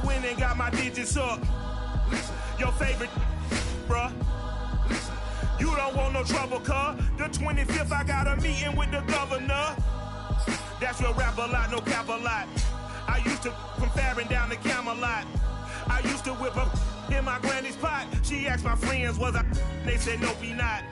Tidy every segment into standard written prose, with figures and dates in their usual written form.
went and got my digits up. Your favorite, bruh. You don't want no trouble, cuz. The 25th, I got a meeting with the governor. That's your rap a lot, no cap a lot. I used to from Farron down to Camelot. I used to whip up in my granny's pot. She asked my friends, was I? They said, nope, he not.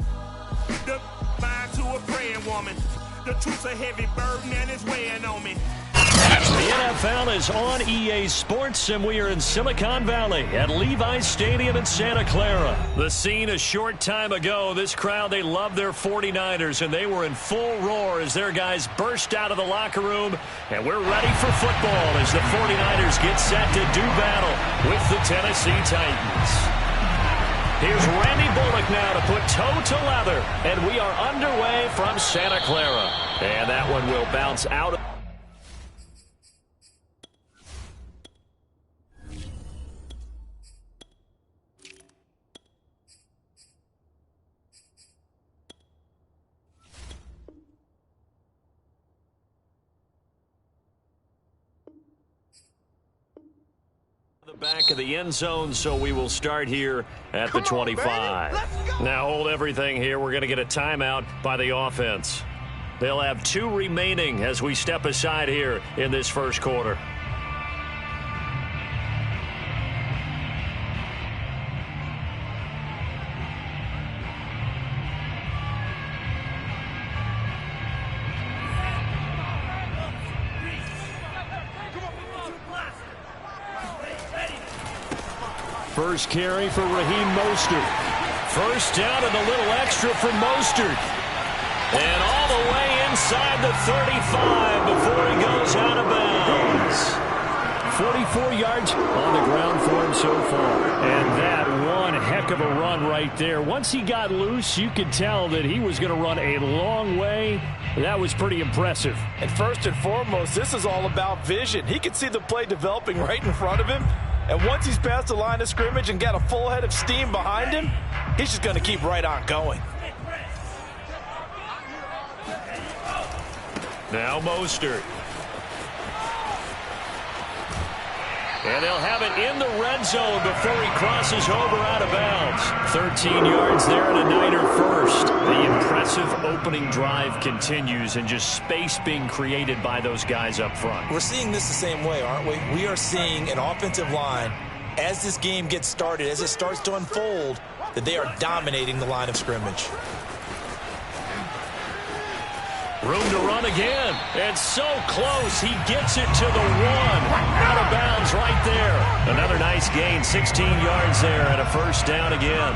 The mind to a praying woman. The truth's a heavy burden and it's weighing on me. The NFL is on EA Sports, and we are in Silicon Valley at Levi's Stadium in Santa Clara. The scene a short time ago. This crowd, they love their 49ers, and they were in full roar as their guys burst out of the locker room. And we're ready for football as the 49ers get set to do battle with the Tennessee Titans. Here's Randy Bullock now to put toe to leather, and we are underway from Santa Clara. And that one will bounce out of the back of the end zone, so we will start here at the 25. Now hold everything here. We're going to get a timeout by the offense. They'll have 2 remaining as we step aside here in this first quarter. First carry for Raheem Mostert. First down and a little extra for Mostert. And all the way inside the 35 before he goes out of bounds. 44 yards on the ground for him so far. And that one heck of a run right there. Once he got loose, you could tell that he was going to run a long way. That was pretty impressive. And first and foremost, this is all about vision. He could see the play developing right in front of him. And once he's past the line of scrimmage and got a full head of steam behind him, he's just going to keep right on going. Now Mostert. And they'll have it in the red zone before he crosses over out of bounds. 13 yards there and a Niner first. The impressive opening drive continues and just space being created by those guys up front. We're seeing this the same way, aren't we? We are seeing an offensive line, as this game gets started, as it starts to unfold, that they are dominating the line of scrimmage. Room to run again. And so close. He gets it to the 1. Out of bounds right there. Another nice gain. 16 yards there and a first down again.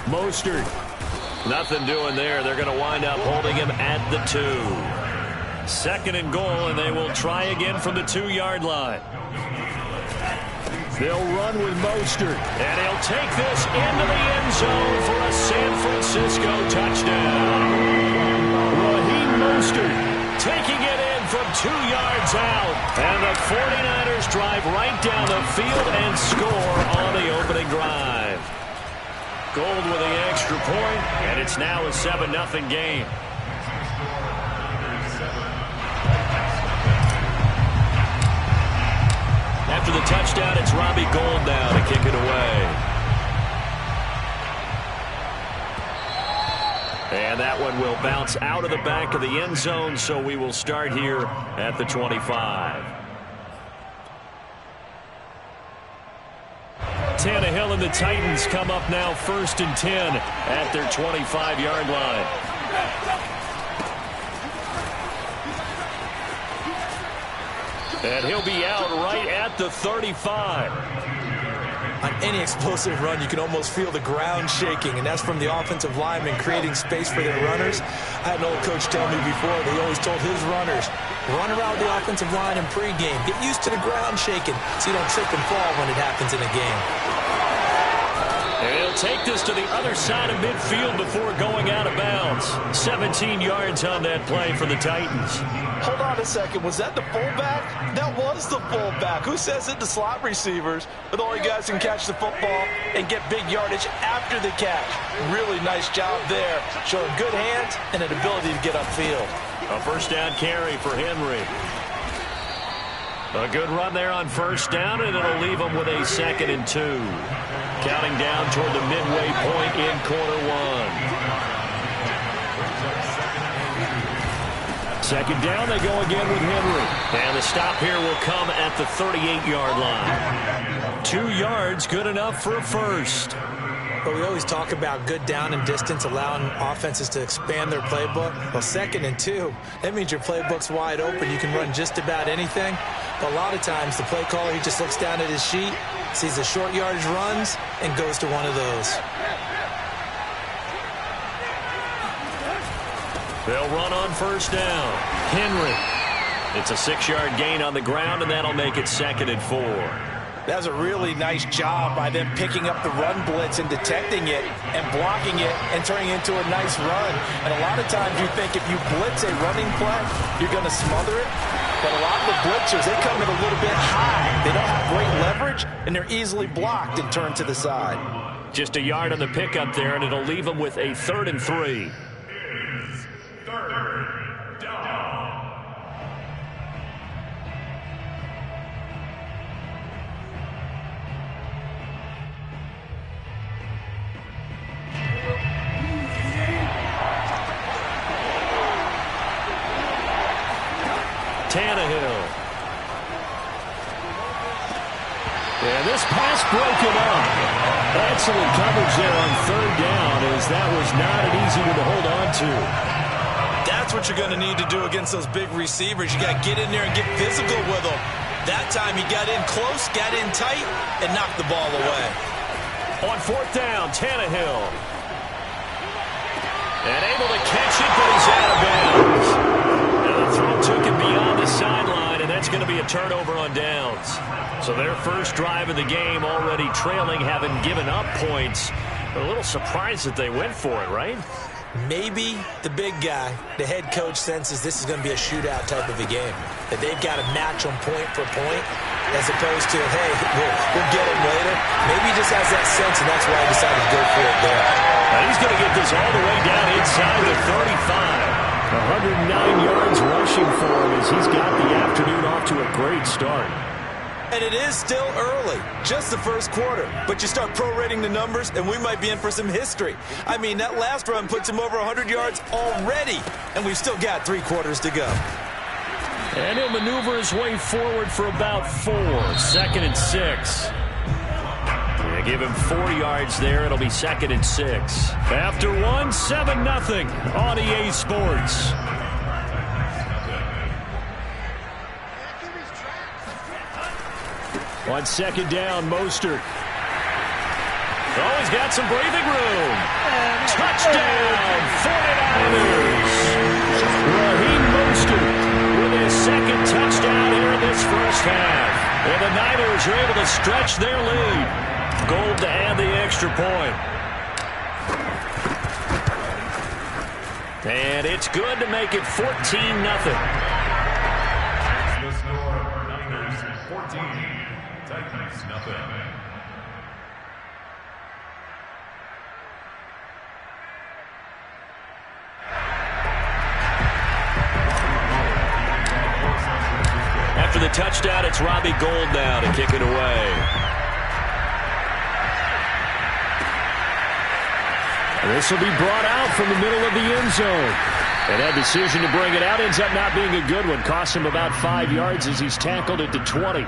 Mostert. Nothing doing there. They're going to wind up holding him at the 2. Second and goal, and they will try again from the 2-yard line. They'll run with Mostert, and he'll take this into the end zone for a San Francisco touchdown. Raheem Mostert taking it in from 2 yards out, and the 49ers drive right down the field and score on the opening drive. Gold with the extra point, and it's now a 7-0 game. After the touchdown, it's Robbie Gould now to kick it away. And that one will bounce out of the back of the end zone, so we will start here at the 25. Tannehill and the Titans come up now 1st and 10 at their 25-yard line. And he'll be out right at the 35. On any explosive run, you can almost feel the ground shaking, and that's from the offensive linemen creating space for their runners. I had an old coach tell me before, they always told his runners, run around the offensive line in pregame. Get used to the ground shaking so you don't trip and fall when it happens in a game. And he'll take this to the other side of midfield before going out of bounds. 17 yards on that play for the Titans. Hold on a second. Was that the fullback? That was the fullback. Who says it? The slot receivers are the only guys who can catch the football and get big yardage after the catch. Really nice job there, showing good hands and an ability to get upfield. A first down carry for Henry. A good run there on first down, and it'll leave them with a 2nd and 2. Counting down toward the midway point in quarter one. 2nd down, they go again with Henry. And the stop here will come at the 38-yard line. 2 yards, good enough for a first. But we always talk about good down and distance, allowing offenses to expand their playbook. Well, 2nd and 2, that means your playbook's wide open. You can run just about anything. But a lot of times, the play caller, he just looks down at his sheet, sees the short yardage runs, and goes to one of those. They'll run on first down. Henry. It's a 6-yard gain on the ground, and that'll make it 2nd and 4. That was a really nice job by them picking up the run blitz and detecting it and blocking it and turning it into a nice run. And a lot of times you think if you blitz a running play, you're going to smother it. But a lot of the blitzers, they come in a little bit high. They don't have great leverage, and they're easily blocked and turned to the side. Just a yard on the pickup there, and it'll leave them with a 3rd and 3. Tannehill. And this pass broken up. Excellent coverage there on 3rd down, as that was not an easy one to hold on to. That's what you're going to need to do against those big receivers. You got to get in there and get physical with them. That time he got in close, got in tight, and knocked the ball away. On 4th down, Tannehill. And able to catch it, but he's out of bounds. And the throw took him beyond the sideline, and that's going to be a turnover on downs. So their first drive of the game already trailing, having given up points. They're a little surprised that they went for it, right? Maybe the big guy, the head coach, senses this is going to be a shootout type of a game. That they've got to match them point for point, as opposed to, hey, we'll get them later. Maybe he just has that sense, and that's why he decided to go for it there. And he's going to get this all the way down inside the 35. 109 yards rushing for him as he's got the afternoon off to a great start. And it is still early, just the first quarter. But you start prorating the numbers, and we might be in for some history. I mean, that last run puts him over 100 yards already, and we've still got 3 quarters to go. And he'll maneuver his way forward for about 4. 2nd and 6. They give him 4 yards there. It'll be 2nd and 6. After 1, 7-0 on EA Sports. On 2nd down, Mostert. Oh, he's got some breathing room. Touchdown, 49ers. Raheem Mostert with his 2nd touchdown here in this first half. And the Niners are able to stretch their lead. Gold to add the extra point. And it's good to make it 14-0. The score, Niners 14, Titans nothing. After the touchdown, it's Robbie Gould now to kick it away. And this will be brought out from the middle of the end zone. And that decision to bring it out ends up not being a good one. Cost him about 5 yards as he's tackled at the 20.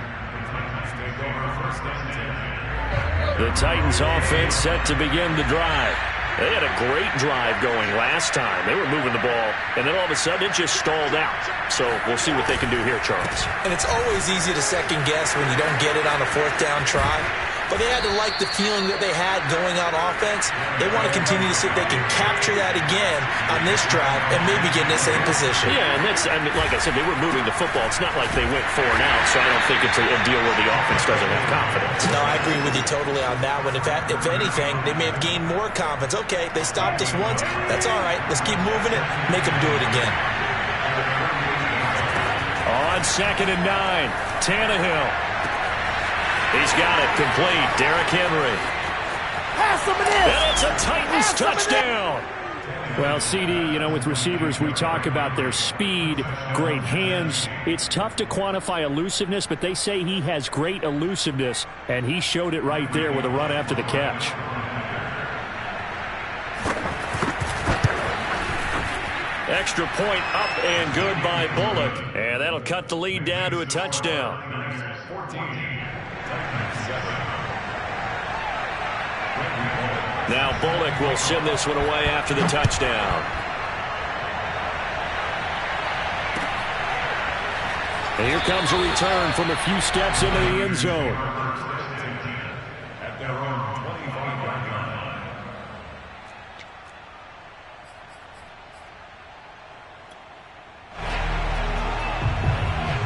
The Titans offense set to begin the drive. They had a great drive going last time. They were moving the ball, and then all of a sudden it just stalled out. So we'll see what they can do here, Charles. And it's always easy to second guess when you don't get it on a 4th down try. But they had to like the feeling that they had going on offense. They want to continue to see if they can capture that again on this drive and maybe get in the same position. Yeah, and that's, I mean, like I said, they were moving the football. It's not like they went 4 and out, so I don't think it's a deal where the offense doesn't have confidence. No, I agree with you totally on that one. If anything, they may have gained more confidence. Okay, they stopped us once. That's all right. Let's keep moving it. Make them do it again. On 2nd and 9, Tannehill. He's got it complete. Derrick Henry. Pass him it is. And it's a Titans touchdown. Well, CD, you know, with receivers, we talk about their speed, great hands. It's tough to quantify elusiveness, but they say he has great elusiveness, and he showed it right there with a run after the catch. Extra point up and good by Bullock, and that'll cut the lead down to a touchdown. 14. Now Bullock will send this one away after the touchdown. And here comes a return from a few steps into the end zone. At their own 25-yard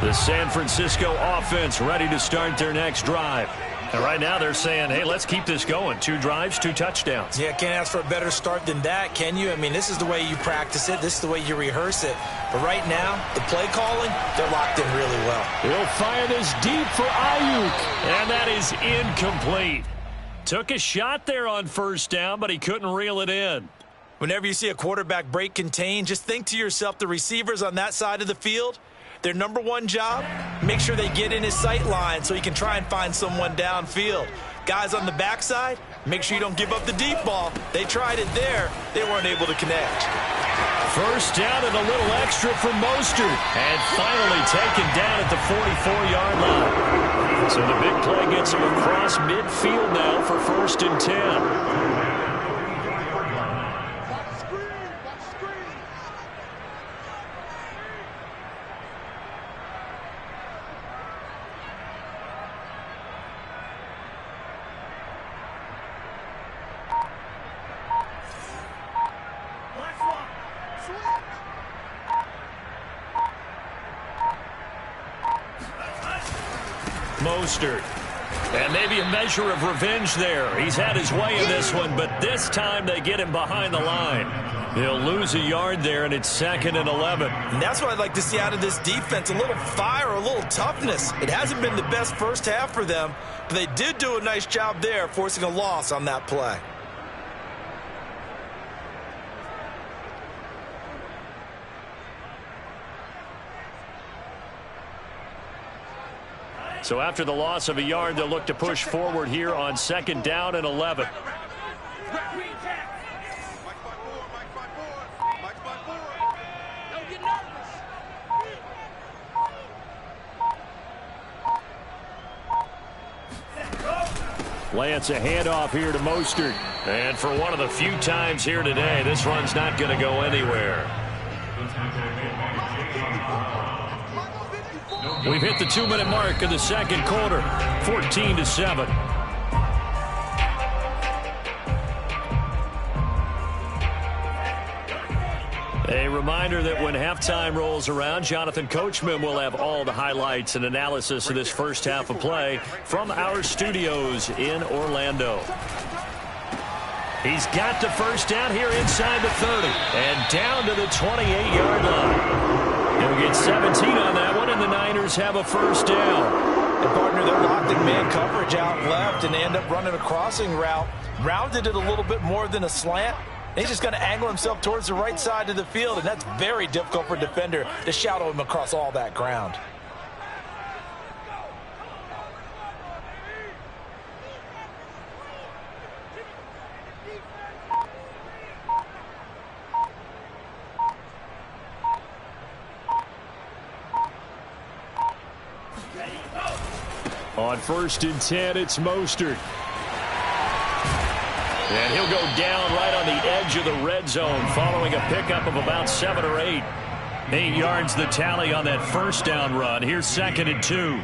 line. The San Francisco offense ready to start their next drive. And right now they're saying, hey, let's keep this going. 2 drives, 2 touchdowns. Yeah, can't ask for a better start than that, can you? I mean, this is the way you practice it. This is the way you rehearse it. But right now, the play calling, they're locked in really well. He'll fire this deep for Ayuk. And that is incomplete. Took a shot there on first down, but he couldn't reel it in. Whenever you see a quarterback break contain, just think to yourself, the receivers on that side of the field, their number one job, make sure they get in his sight line so he can try and find someone downfield. Guys on the backside, make sure you don't give up the deep ball. They tried it there. They weren't able to connect. First down and a little extra for Mostert. And finally taken down at the 44-yard line. So the big play gets him across midfield now for 1st and 10. Mostert. And maybe a measure of revenge there. He's had his way in this one, but this time they get him behind the line. He'll lose a yard there, and it's 2nd and 11. And that's what I'd like to see out of this defense, a little fire, a little toughness. It hasn't been the best first half for them, but they did do a nice job there, forcing a loss on that play. So after the loss of a yard, they'll look to push forward here on 2nd down and 11. Lance, a handoff here to Mostert. And for one of the few times here today, this run's not going to go anywhere. We've hit the 2-minute mark of the second quarter, 14-7. A reminder that when halftime rolls around, Jonathan Coachman will have all the highlights and analysis of this first half of play from our studios in Orlando. He's got the first down here inside the 30 and down to the 28-yard line. He'll get 17 on that one, and the Niners have a first down. And partner, they're locked in man coverage out left, and they end up running a crossing route. Rounded it a little bit more than a slant. And he's just going to angle himself towards the right side of the field, and that's very difficult for a defender to shadow him across all that ground. On 1st and 10, it's Mostert. And he'll go down right on the edge of the red zone following a pickup of about 7 or 8. 8 yards the tally on that first down run. Here's 2nd and 2.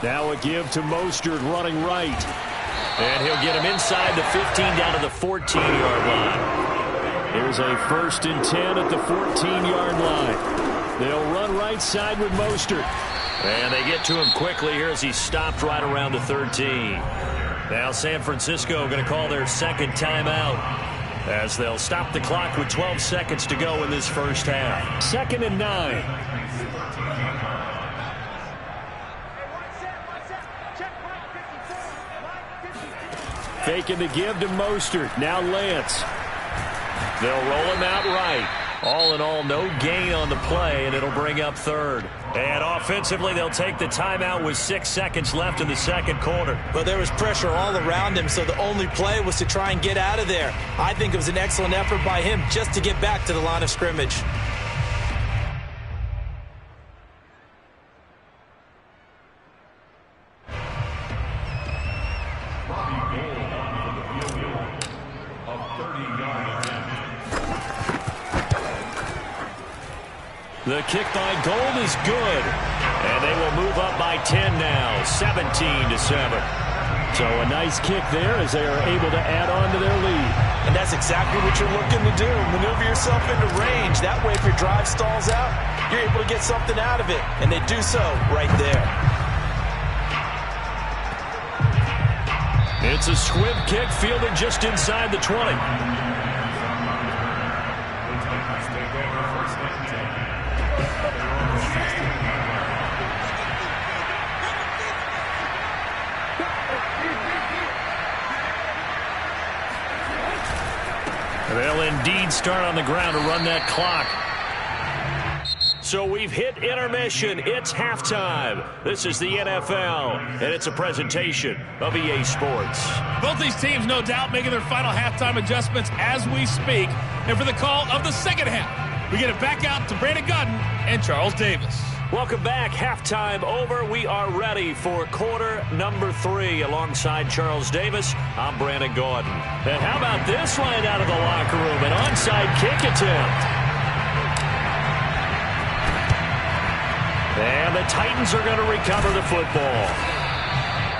Now a give to Mostert running right. And he'll get him inside the 15 down to the 14-yard line. Here's a 1st and 10 at the 14-yard line. They'll run right side with Mostert. And they get to him quickly here as he stopped right around the 13. Now San Francisco going to call their second timeout as they'll stop the clock with 12 seconds to go in this first half. 2nd and 9. Faking the give to Mostert. Now Lance. They'll roll him out right. All in all, no gain on the play, and it'll bring up 3rd. And offensively, they'll take the timeout with 6 seconds left in the second quarter. But there was pressure all around him, so the only play was to try and get out of there. I think it was an excellent effort by him just to get back to the line of scrimmage. The kick by Gold is good. And they will move up by 10 now, 17-7. So a nice kick there as they are able to add on to their lead. And that's exactly what you're looking to do. Maneuver yourself into range. That way, if your drive stalls out, you're able to get something out of it. And they do so right there. It's a squib kick fielded just inside the 20. They'll indeed start on the ground to run that clock. So we've hit intermission. It's halftime. This is the NFL, and it's a presentation of EA Sports. Both these teams, no doubt, making their final halftime adjustments as we speak. And for the call of the second half, we get it back out to Brandon Gaudin and Charles Davis. Welcome back. Halftime over. We are ready for quarter number 3. Alongside Charles Davis, I'm Brandon Gaudin. And how about this right out of the locker room? An onside kick attempt. And the Titans are going to recover the football.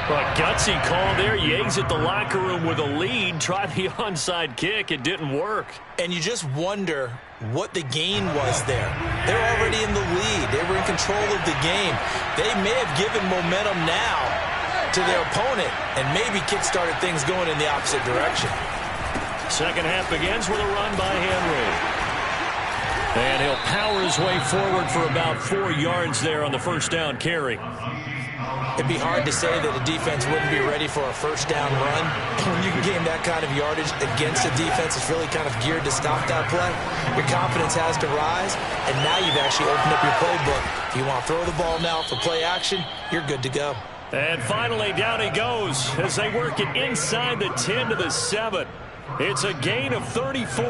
A gutsy call there. You exit the locker room with a lead. Try the onside kick. It didn't work. And you just wonder what the gain was there. They're already in the lead. They were in control of the game. They may have given momentum now to their opponent and maybe kick-started things going in the opposite direction. Second half begins with a run by Henry. And he'll power his way forward for about 4 yards there on the first down carry. It'd be hard to say that a defense wouldn't be ready for a first down run. When you can gain that kind of yardage against a defense that's really kind of geared to stop that play, your confidence has to rise, and now you've actually opened up your playbook. If you want to throw the ball now for play action, you're good to go. And finally, down he goes as they work it inside the 10 to the 7. It's a gain of 34.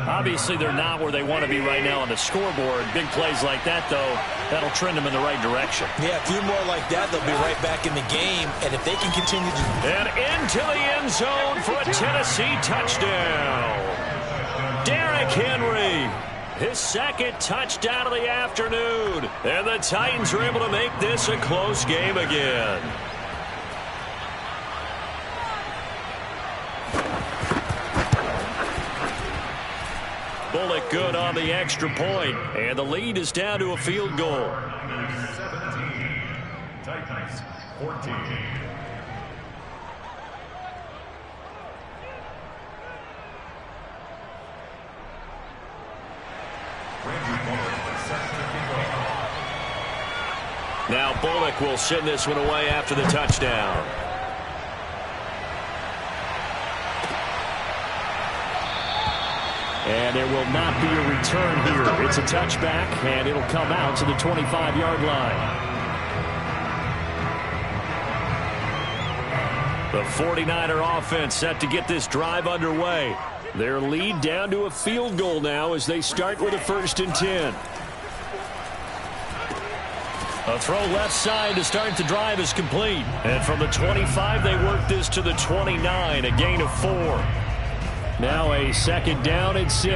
Obviously, they're not where they want to be right now on the scoreboard. Big plays like that, though, that'll trend them in the right direction. Yeah, a few more like that, they'll be right back in the game. And if they can continue to... And into the end zone for a Tennessee touchdown. Derrick Henry, his second touchdown of the afternoon. And the Titans are able to make this a close game again. Bullock good on the extra point, and the lead is down to a field goal. 17, Titans 14. Now Bullock will send this one away after the touchdown. And there will not be a return here. It's a touchback, and it'll come out to the 25-yard line. The 49er offense set to get this drive underway. Their lead down to a field goal now as they start with a 1st and 10. A throw left side to start the drive is complete. And from the 25, they work this to the 29, a gain of 4. Now a 2nd down and 6.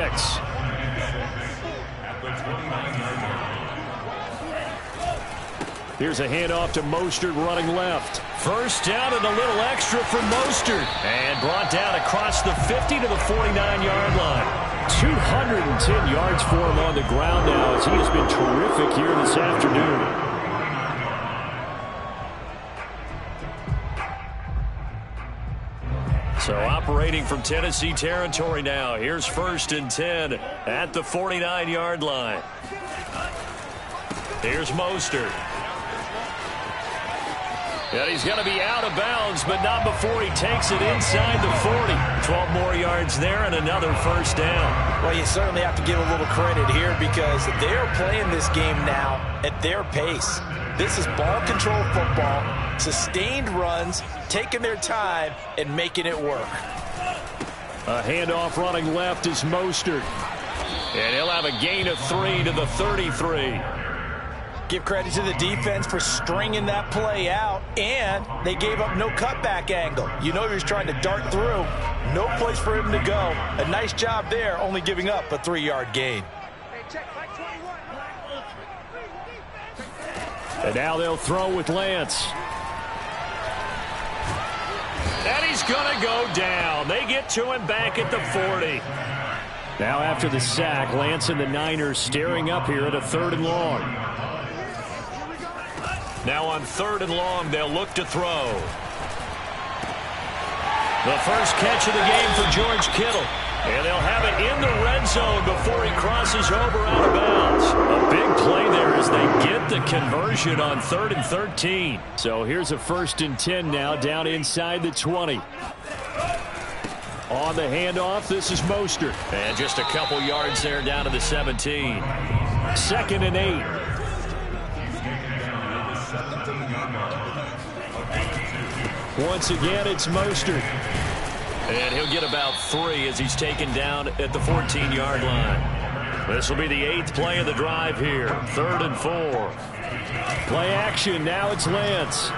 Here's a handoff to Mostert running left. First down and a little extra for Mostert. And brought down across the 50 to the 49-yard line. 210 yards for him on the ground now as he has been terrific here this afternoon. So operating from Tennessee territory now. Here's 1st and 10 at the 49-yard line. Here's Mostert. And he's going to be out of bounds, but not before he takes it inside the 40. 12 more yards there and another first down. Well, you certainly have to give a little credit here because they're playing this game now at their pace. This is ball control football, sustained runs, taking their time and making it work. A handoff running left is Mostert. And he'll have a gain of 3 to the 33. Give credit to the defense for stringing that play out, and they gave up no cutback angle. You know he was trying to dart through. No place for him to go. A nice job there, only giving up a 3-yard gain. And now they'll throw with Lance. And he's going to go down. They get to him back at the 40. Now after the sack, Lance and the Niners staring up here at a 3rd and long. Now on 3rd and long, they'll look to throw. The first catch of the game for George Kittle. And they'll have it in the red zone before he crosses over out of bounds. A big play there as they get the conversion on 3rd and 13. So here's a 1st and 10 now down inside the 20. On the handoff, this is Mostert. And just a couple yards there down to the 17. 2nd and 8. Once again, it's Mostert. And he'll get about 3 as he's taken down at the 14-yard line. This will be the 8th play of the drive here. 3rd and 4. Play action. Now it's Lance.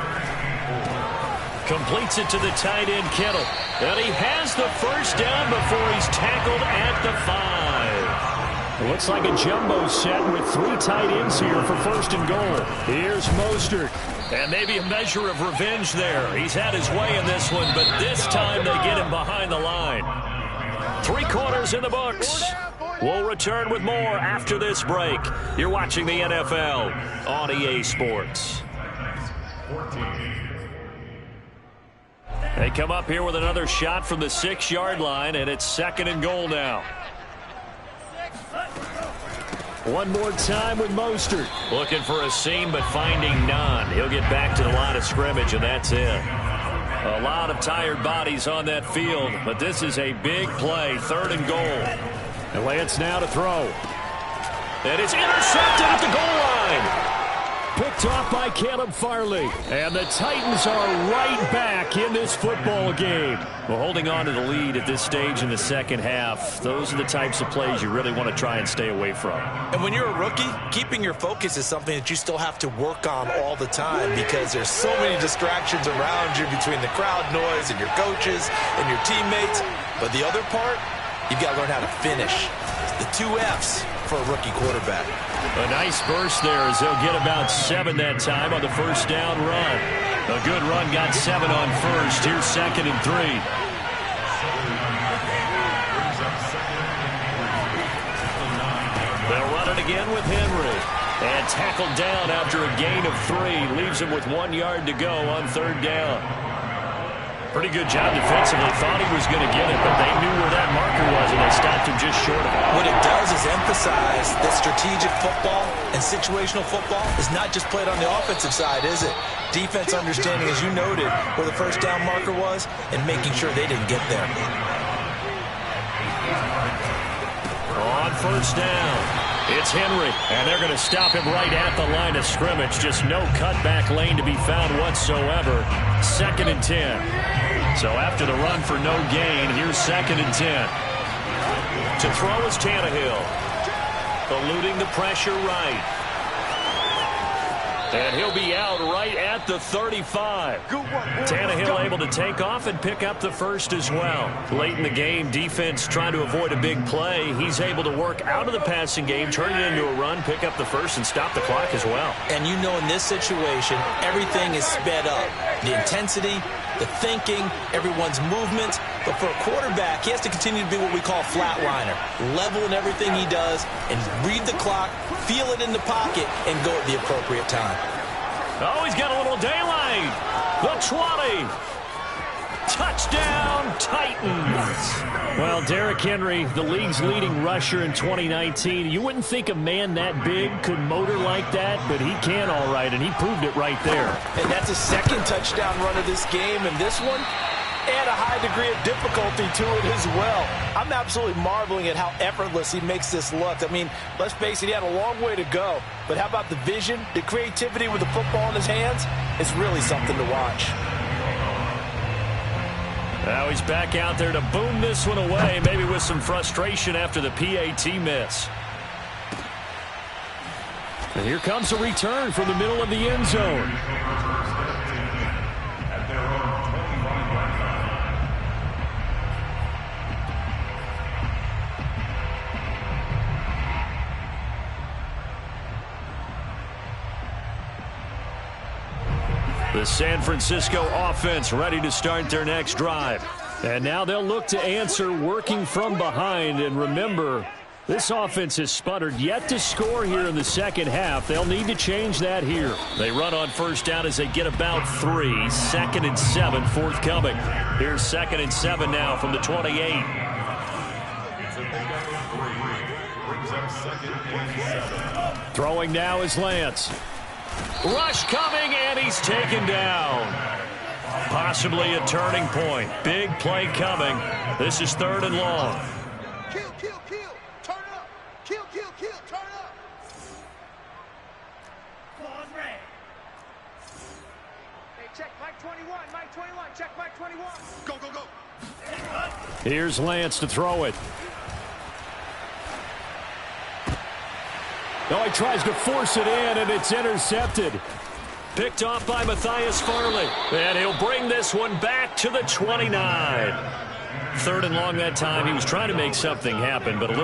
Completes it to the tight end, Kittle. And he has the first down before he's tackled at the 5. It looks like a jumbo set with 3 tight ends here for 1st and goal. Here's Mostert. And maybe a measure of revenge there. He's had his way in this one, but this time they get him behind the line. 3 quarters in the books. We'll return with more after this break. You're watching the NFL on EA Sports. They come up here with another shot from the 6-yard line, and it's 2nd and goal now. One more time with Mostert. Looking for a seam, but finding none. He'll get back to the line of scrimmage, and that's it. A lot of tired bodies on that field, but this is a big play. 3rd and goal. And Lance now to throw. And it's intercepted at the goal line. Picked off by Caleb Farley. And the Titans are right back in this football game. Well, holding on to the lead at this stage in the second half, those are the types of plays you really want to try and stay away from. And when you're a rookie, keeping your focus is something that you still have to work on all the time because there's so many distractions around you between the crowd noise and your coaches and your teammates. But the other part, you've got to learn how to finish. The 2 F's for a rookie quarterback. A nice burst there as they'll get about 7 that time on the first down run. A good run got 7 on first. Here's 2nd and 3. They'll run it again with Henry. And tackled down after a gain of 3. Leaves him with 1 yard to go on 3rd down. Pretty good job defensively. Thought he was going to get it, but they knew where that marker was, and they stopped him just short of it. What it does is emphasize that strategic football and situational football is not just played on the offensive side, is it? Defense understanding, as you noted, where the first down marker was and making sure they didn't get there. On first down, it's Henry, and they're going to stop him right at the line of scrimmage. Just no cutback lane to be found whatsoever. 2nd and 10. So after the run for no gain, here's 2nd and 10. To throw is Tannehill. Eluding the pressure right. And he'll be out right at the 35. Tannehill able to take off and pick up the first as well. Late in the game, defense trying to avoid a big play. He's able to work out of the passing game, turn it into a run, pick up the first, and stop the clock as well. And you know in this situation, everything is sped up. The intensity, the thinking, everyone's movements. But for a quarterback, he has to continue to be what we call a flatliner. Level in everything he does and read the clock, feel it in the pocket, and go at the appropriate time. Oh, he's got a little daylight. The 20. Touchdown, Titans. Well, Derrick Henry, the league's leading rusher in 2019. You wouldn't think a man that big could motor like that, but he can all right, and he proved it right there. And that's his second touchdown run of this game, and this one, add a high degree of difficulty to it as well. I'm absolutely marveling at how effortless he makes this look. I mean, let's face it, he had a long way to go. But how about the vision, the creativity with the football in his hands? It's really something to watch. Now he's back out there to boom this one away, maybe with some frustration after the PAT miss. And here comes a return from the middle of the end zone. The San Francisco offense ready to start their next drive. And now they'll look to answer working from behind. And remember, this offense has sputtered yet to score here in the second half. They'll need to change that here. They run on first down as they get about 3. 2nd and 7 forthcoming. Here's 2nd and 7 now from the 28. Throwing now is Lance. Rush coming, and he's taken down. Possibly a turning point. Big play coming. This is 3rd and long. Kill, kill, kill. Turn up. Kill, kill, kill. Turn up. Pause red. Hey, check Mike 21. Mike 21. Check Mike 21. Go, go, go. Here's Lance to throw it. No, he tries to force it in, and it's intercepted. Picked off by Matthias Farley. And he'll bring this one back to the 29. 3rd and long that time. He was trying to make something happen, but a little